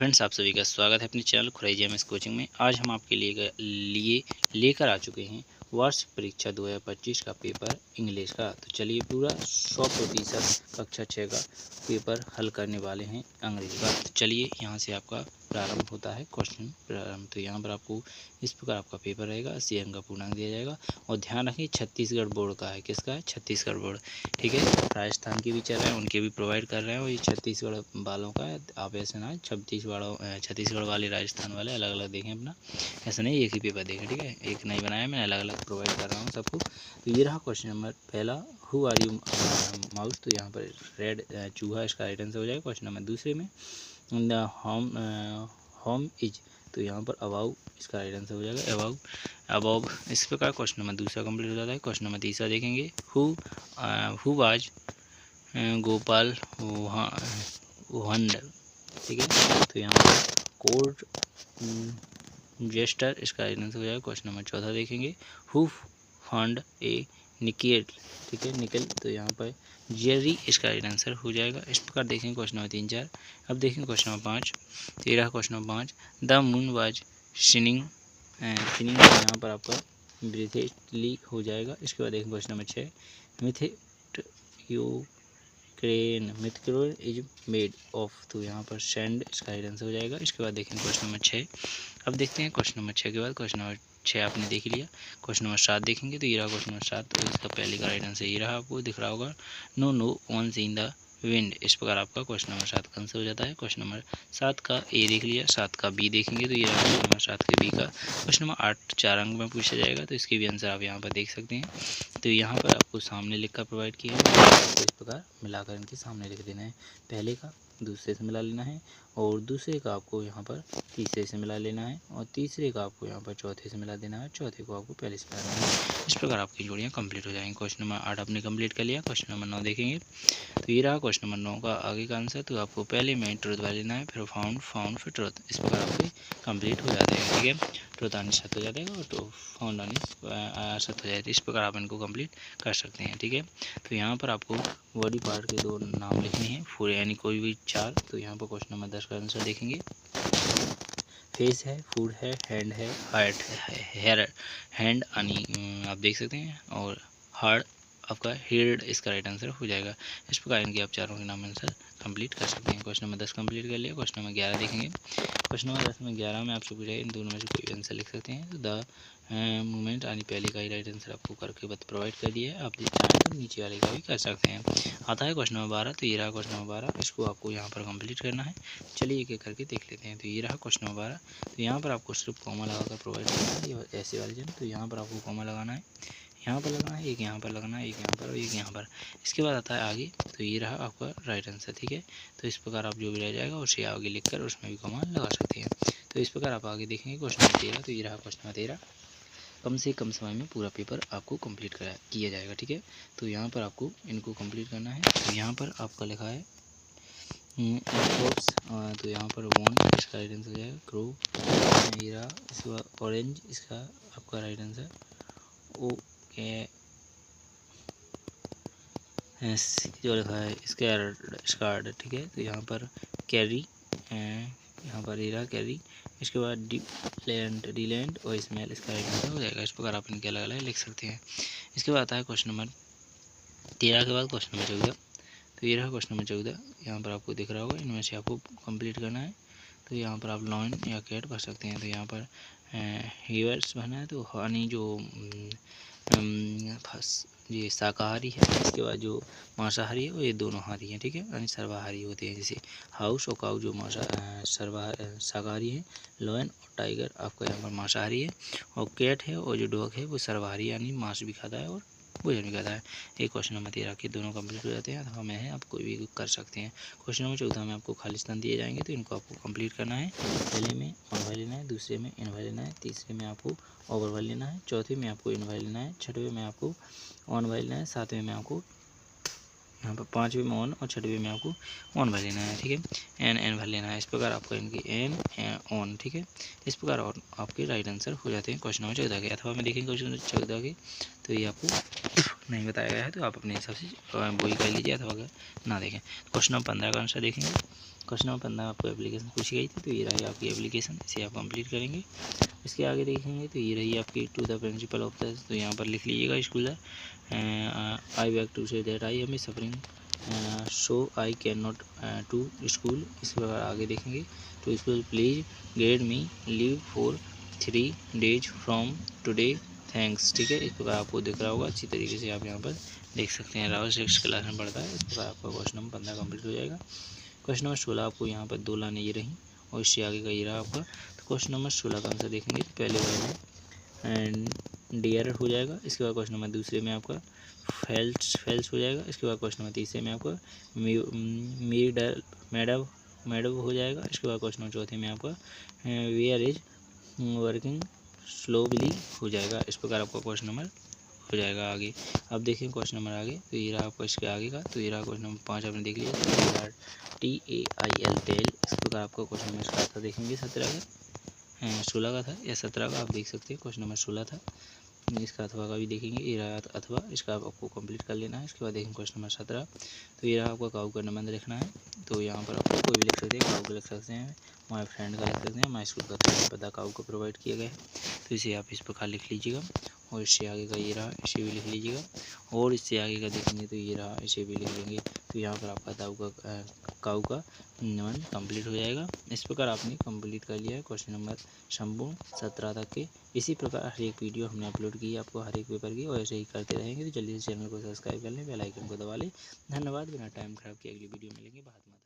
Friends, आप सभी का स्वागत है अपने चैनल खुराई जेएमएस कोचिंग में। आज हम आपके लिए लेकर आ चुके हैं वार्षिक परीक्षा 2025 का पेपर इंग्लिश का। तो चलिए पूरा 100% कक्षा 6 का पेपर हल करने वाले हैं अंग्रेजी का। तो चलिए यहाँ से आपका प्रारंभ होता है क्वेश्चन प्रारंभ। तो यहाँ पर आपको इस प्रकार आपका पेपर रहेगा, 80 अंक का पूर्णांक दिया जाएगा। और ध्यान रखें छत्तीसगढ़ बोर्ड का है। किसका है? छत्तीसगढ़ बोर्ड, ठीक है। राजस्थान के भी चल रहे हैं, उनके भी प्रोवाइड कर रहे हैं, और ये छत्तीसगढ़ वालों का है। आप ऐसे ना छत्तीसगढ़ वाले राजस्थान वाले अलग अलग देखें अपना, ऐसा नहीं एक ही पेपर देखें, ठीक है। एक नहीं बनाया मैंने, अलग अलग प्रोवाइड कर रहा हूँ सबको। तो ये रहा क्वेश्चन नंबर पहला, हु आर यू माउस। तो यहाँ पर रेड चूहा इसका राइट आंसर हो जाएगा। क्वेश्चन नंबर दूसरे में होम इज, तो यहाँ पर अबाउ इसका राइट आंसर हो जाएगा। अबाउ इस प्रकार क्वेश्चन नंबर दूसरा कंप्लीट हो जाता है। क्वेश्चन नंबर तीसरा देखेंगे, हु वाज गोपाल वंड, ठीक है। तो यहाँ पर कोर्ट जेस्टर इसका राइट आंसर हो जाएगा। क्वेश्चन नंबर चौथा देखेंगे, हु फंड ए निकेल, ठीक है, निकल। तो यहाँ पर जेरी इसका राइट आंसर हो जाएगा। इस प्रकार देखेंगे क्वेश्चन नंबर 3, 4। अब देखेंगे question number 5, 13 question number 5, the moon was shining, shining यहाँ पर आपका ब्रीथली हो जाएगा। इसके बाद देखेंगे क्वेश्चन नंबर 6, मिथक्रेन इज मेड ऑफ, तो यहाँ पर सैंड इसका राइट आंसर हो जाएगा। इसके बाद देखेंगे क्वेश्चन नंबर 6। अब देखते हैं क्वेश्चन नंबर 6 के बाद क्वेश्चन नंबर 6 आपने देख लिया। क्वेश्चन नंबर 7 देखेंगे, तो ये रहा क्वेश्चन नंबर 7। तो इसका पहले का राइट आंसर ये रहा, आपको दिख रहा होगा, no once in the wind. इस प्रकार आपका क्वेश्चन नंबर 7 का आंसर हो जाता है। क्वेश्चन नंबर 7 का ए देख लिया, 7 का बी देखेंगे, तो ये रहा क्वेश्चन नंबर 7 के बी का। क्वेश्चन नंबर 8 4 अंक में पूछा जाएगा, तो इसके भी आंसर आप यहाँ पर देख सकते हैं। तो यहाँ पर आपको सामने लिख कर प्रोवाइड किया है, आपको इस प्रकार मिलाकर इनके सामने लिख देना है। पहले का दूसरे से मिला लेना है, और दूसरे का आपको यहाँ पर तीसरे से मिला लेना है, और तीसरे का आपको यहाँ पर चौथे से मिला देना है, चौथे को आपको पहले से मिला देना है। इस प्रकार आपकी जोड़ियाँ कंप्लीट हो जाएंगी। क्वेश्चन नंबर 8 आपने कंप्लीट कर लिया। क्वेश्चन नंबर 9 देखेंगे, तो ये रहा क्वेश्चन नंबर 9 का आगे का आंसर। तो आपको पहले में ट्रुथ वाले लेना है, फिर फाउंड फिर ट्रुथ। इस प्रकार आपके कंप्लीट हो जाते हैं, ठीक है। ट्रुथ आने सत्य हो जाता है, और तो फाउंड आने सत्य हो जाता है। इस प्रकार आप इनको कंप्लीट कर सकते हैं, ठीक है। तो यहाँ पर आपको बॉडी पार्ट के 2 नाम लिखने हैं, फुल यानी कोई भी 4। तो यहाँ पर क्वेश्चन नंबर 10 का आंसर देखेंगे, फेस है, फूड है, हैंड है, हार्ट है, हेयर हैंड यानी आप देख सकते हैं, और हार्ट आपका हेड इसका राइट आंसर हो जाएगा। इस प्रकार इनके आप चारों के नाम आंसर कंप्लीट कर सकते हैं। क्वेश्चन नंबर 10 कंप्लीट कर लिया। क्वेश्चन नंबर 11 देखेंगे। क्वेश्चन नंबर 10 में 11 में आपसे पूछा है, इन दोनों में से कोई भी आंसर लिख सकते हैं। तो द मूवमेंट यानी पहले का ही राइट आंसर आपको करके प्रोवाइड कर दिया है। आप चाहें तो नीचे वाले का भी कर सकते हैं। आता है क्वेश्चन नंबर 12, तो ये रहा क्वेश्चन नंबर 12। इसको आपको यहाँ पर कंप्लीट करना है। चलिए एक एक करके देख लेते हैं। तो ये रहा क्वेश्चन नंबर 12। तो यहाँ पर आपको सिर्फ कॉमा लगाकर प्रोवाइड करना है, ये ऐसे वाले जन। तो यहाँ पर आपको कॉमा लगाना है, यहाँ पर लगाना है, एक यहाँ पर लगाना है, एक यहाँ पर और एक यहाँ पर। इसके बाद आता है आगे, तो ये रहा आपका राइट आंसर, ठीक है। तो इस प्रकार आप जो भी रह जाएगा उसे आगे लिखकर उसमें भी कॉमा लगा सकते हैं। तो इस प्रकार आप आगे देखेंगे क्वेश्चन नंबर 13। तो ये रहा क्वेश्चन नंबर 13। कम से कम समय में पूरा पेपर आपको कंप्लीट किया जाएगा, ठीक है। तो यहाँ पर आपको इनको कंप्लीट करना है। तो यहाँ पर आपका लिखा है एयरफोर्स, तो यहाँ पर वन इसका राइट आंसर हो जाएगा। क्रो, हीरा, इसके बाद ऑरेंज इसका आपका राइट आंसर। ओ जो लिखा है स्कार्ड, ठीक है। तो यहाँ पर कैरी, यहाँ पर हीरा कैरी। इसके बाद डीलैंड और स्मेल इसका राइट आंसर हो जाएगा। इस प्रकार आप इनके अलग अलग लिख सकते हैं। इसके बाद आता है क्वेश्चन नंबर 13 के बाद क्वेश्चन नंबर 14। तो ये रहा क्वेश्चन नंबर 14। यहाँ पर आपको दिख रहा होगा, इनमें से आपको कंप्लीट करना है। तो यहाँ पर आप लॉयन या कैट भर सकते हैं। तो यहाँ पर हीवर्स भरना है, तो हनी जो ये शाकाहारी है, इसके बाद जो मांसाहारी है वो ये दोनों हारी हैं, ठीक है, यानी सर्वाहारी होते हैं। जैसे हाउस और काऊ जो शाकाहारी है, लॉयन और टाइगर आपका यहाँ पर मांसाहारी है, और कैट है और जो डॉग है वो सर्वाहारी यानी मांस भी खाता है और भोजन भी खाता है। एक क्वेश्चन नंबर 13 के दोनों कंप्लीट हो जाते हैं, अथवा में है आप कोई भी कर सकते हैं। क्वेश्चन नंबर 14 में आपको खाली स्थान दिए जाएंगे, तो इनको आपको कंप्लीट करना है। पहले में ऑन वाई लेना है, दूसरे में इन वाई लेना है, तीसरे में आपको ओवर वाई लेना है, चौथे में आपको इन वाई लेना है, छठवें में आपको ऑन वाई लेना है, सातवें में आपको यहाँ पर, पाँचवें में ऑन और छठवें में आपको ऑन वाई लेना है, ठीक है। एन वाई लेना है। इस प्रकार आपको इनकी एन ऑन, ठीक है। इस प्रकार और आपके राइट आंसर हो जाते हैं क्वेश्चन नंबर 14 के। अथवा में देखेंगे क्वेश्चन नंबर 14 के, तो ये आपको नहीं बताया गया है तो आप अपने हिसाब से वही कर लीजिए, अथवा अगर ना देखें। क्वेश्चन नंबर 15 का आंसर देखेंगे। क्वेश्चन नंबर 15 आपको एप्लीकेशन पूछी गई थी, तो ये रही आपकी एप्लीकेशन, इसे आप कंप्लीट करेंगे। इसके आगे देखेंगे तो ये रही आपकी to the principal of the, तो यहाँ पर लिख लीजिएगा स्कूल है। I beg to say that I am suffering so I can not to school. इसके बाद आगे देखेंगे to school please get me leave for 3 days from today thanks. ठीक है, इस प्रकार आपको दिख रहा होगा, अच्छी तरीके से आप यहाँ पर देख सकते हैं। राहुल 6 क्लास में पढ़ता है। इस प्रकार आपका क्वेश्चन नंबर 15 कंप्लीट हो जाएगा। क्वेश्चन नंबर 16 आपको यहाँ पर 2 लाने ये रही और इससे आगे का ये रहा आपका। तो क्वेश्चन नंबर 16 का आंसर देखेंगे तो पहले वाले में एंड डियर हो जाएगा। इसके बाद क्वेश्चन नंबर दूसरे में आपका फेल्स हो जाएगा। इसके बाद क्वेश्चन नंबर तीसरे में आपका मेडव हो जाएगा। इसके बाद क्वेश्चन नंबर चौथे में आपका वेयर इज वर्किंग स्लोली हो जाएगा। इस प्रकार आपका क्वेश्चन नंबर हो जाएगा आगे। अब देखें क्वेश्चन नंबर आगे, तो ये रहा आपका इसके आगे का, तो ये रहा क्वेश्चन नंबर 5 आपने देख लिया, TAIL टेल। इस प्रकार आपका क्वेश्चन नंबर इसका था देखेंगे 16 का था या 17 का, आप देख सकते हैं क्वेश्चन नंबर 16 था। इसका अथवा का भी देखेंगे, ये रहा अथवा, इसका आपको कंप्लीट कर लेना है। इसके बाद देखेंगे क्वेश्चन नंबर 17, तो ये रहा आपका काऊ का निबंध लिखना है। तो यहाँ पर आपको कोई भी लिख सकते हैं, काऊ का लिख सकते हैं, माई फ्रेंड का लिख सकते हैं, माई स्कूल का, तो पता काऊ को प्रोवाइड किया गया है, तो इसे आप इस प्रकार लिख लीजिएगा। और इससे आगे का ये रहा, इसे भी लिख लीजिएगा। और इससे आगे का देखेंगे तो ये रहा, इसे भी लिख लेंगे। तो यहाँ पर आपका काऊ का निबंध कंप्लीट हो जाएगा। इस प्रकार आपने कंप्लीट कर लिया है क्वेश्चन नंबर संपूर्ण 17 तक के। इसी प्रकार हर एक वीडियो हमने अपलोड की है आपको हर एक पेपर की, और ऐसे ही करते रहेंगे। तो जल्दी से चैनल को सब्सक्राइब कर लें, बेल आइकन को दबा लें। धन्यवाद। बिना टाइम खराब किए अगली वीडियो मिलेंगे। भारत माता।